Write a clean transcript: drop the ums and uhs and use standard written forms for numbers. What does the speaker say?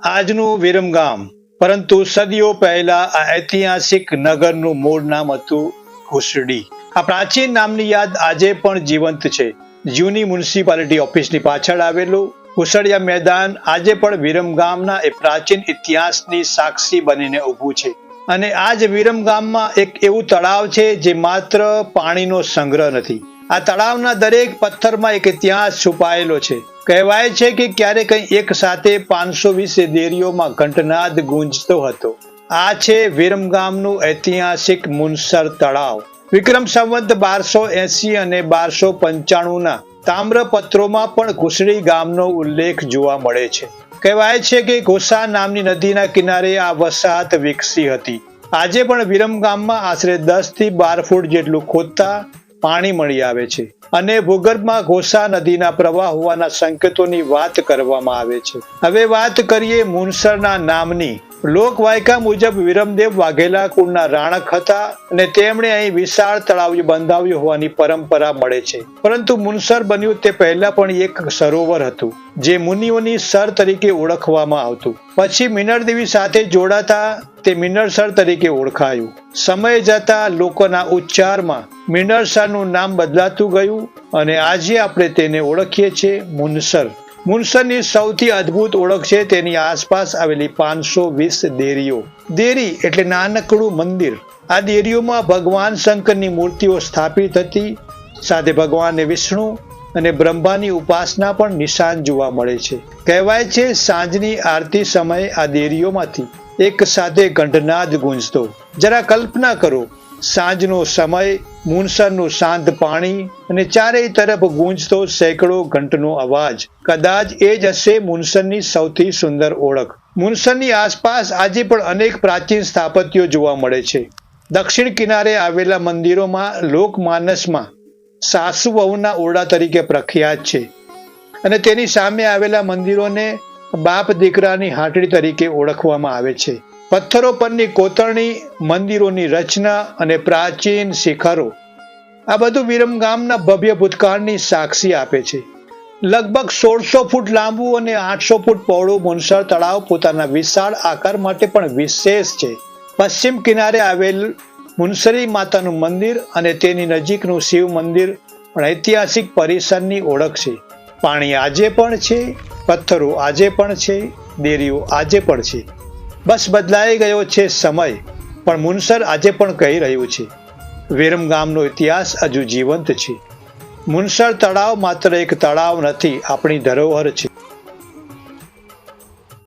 આજનું વિરમગામ, પરંતુ સદીઓ પહેલા આ ઐતિહાસિક નગરનું મૂળ નામ હતું ઘુસડી. આ પ્રાચીન નામની યાદ આજે પણ જીવંત છે. જૂની મ્યુનિસિપાલિટી ઓફિસની પાછળ આવેલું ઘુસડિયા મેદાન આજે પણ વિરમગામના એ પ્રાચીન ઇતિહાસની સાક્ષી બનીને ઊભું છે. અને આજ વિરમગામમાં એક એવું તળાવ છે જે માત્ર પાણીનો સંગ્રહ નથી. આ તળાવના દરેક પથ્થરમાં એક ઇતિહાસ છુપાયેલો છે. કહેવાય છે કે ક્યારેક એક સાથે 520 દેરીઓમાં ઘંટનાદ ગુંજતો હતો. આ છે વિરમગામનું ઐતિહાસિક મુનસર તળાવ. વિક્રમ સંવત 1280 અને 1295ના તામ્રપત્રોમાં પણ ઘુસડી ગામનો ઉલ્લેખ જોવા મળે છે. કહેવાય છે કે ઘોસા નામની નદીના કિનારે આ વસાહત વિકસી હતી. આજે પણ વિરમગામમાં આશરે 10 થી 12 ફૂટ જેટલું ખોદતા પાણી મળી આવે છે અને ભૂગર્ભમાં ઘોસા નદીના પ્રવાહ હોવાના સંકેતોની વાત કરવામાં આવે છે. હવે વાત કરીએ મુનસરના નામની. લોકવાયકા મુજબ વિરમદેવ વાઘેલા કુળના રાણક હતા અને તેમણે અહીં વિશાળ તળાવ બંધાવ્યું હોવાની પરંપરા મળે છે. પરંતુ મુનસર બન્યું તે પહેલા પણ એક સરોવર હતું જે મુનિઓની સર તરીકે ઓળખવામાં આવતું. પછી મિનળદેવી સાથે જોડાતા તે મિનળસર તરીકે ઓળખાયું. સમય જતા લોકોના ઉચ્ચારમાં મિનળસરનું નામ બદલાતું ગયું અને આજે આપણે તેને ઓળખીએ છીએ મુનસર. મુનસરની સૌથી અદ્ભુત ઓળખ છે તેની આસપાસ આવેલી 520 દેરીઓ. દેરી એટલે નાનકડું મંદિર. આ દેરીઓમાં ભગવાન શંકરની મૂર્તિઓ સ્થાપિત હતી. સાથે ભગવાન વિષ્ણુ અને બ્રહ્માની ઉપાસના પણ નિશાન જોવા મળે છે. કહેવાય છે સાંજની આરતી સમયે આ દેરીઓમાંથી એક સાથે ઘંટનાદ ગુંજતો. જરા કલ્પના કરો, સાંજનો સમય, મુનસરનું શાંત પાણી અને ચારેય તરફ ગુંજતો સેંકડો ઘંટનો અવાજ. કદાચ એ જ હશે મુનસરની સૌથી સુંદર ઓળખ. મુનસરની આસપાસ આજે પણ અનેક પ્રાચીન સ્થાપત્યો જોવા મળે છે. દક્ષિણ કિનારે આવેલા મંદિરોમાં લોકમાનસમાં સાસુ વહુના ઓરડા તરીકે પ્રખ્યાત છે અને તેની સામે આવેલા મંદિરોને બાપ દીકરાની હાટડી તરીકે ઓળખવામાં આવે છે. પથ્થરો પરની કોતરણી, મંદિરોની રચના અને પ્રાચીન શિખરો, આ બધું વિરમગામના ભવ્ય ભૂતકાળની સાક્ષી આપે છે. લગભગ 1600 ફૂટ લાંબુ અને 800 ફૂટ પહોળું મુનસર તળાવ પોતાના વિશાળ આકાર માટે પણ વિશેષ છે. પશ્ચિમ કિનારે આવેલ મુનસરી માતાનું મંદિર અને તેની નજીકનું શિવ મંદિર પણ ઐતિહાસિક પરિસરની ઓળખ છે. પાણી આજે પણ છે, પથ્થરો આજે પણ છે, દેરીઓ આજે પણ છે. બસ બદલાઈ ગયો છે સમય, પણ મુનસર આજે પણ કહી રહ્યું છે, વિરમગામનો ઇતિહાસ હજુ જીવંત છે. મુનસર તળાવ માત્ર એક તળાવ નથી, આપણી ધરોહર છે.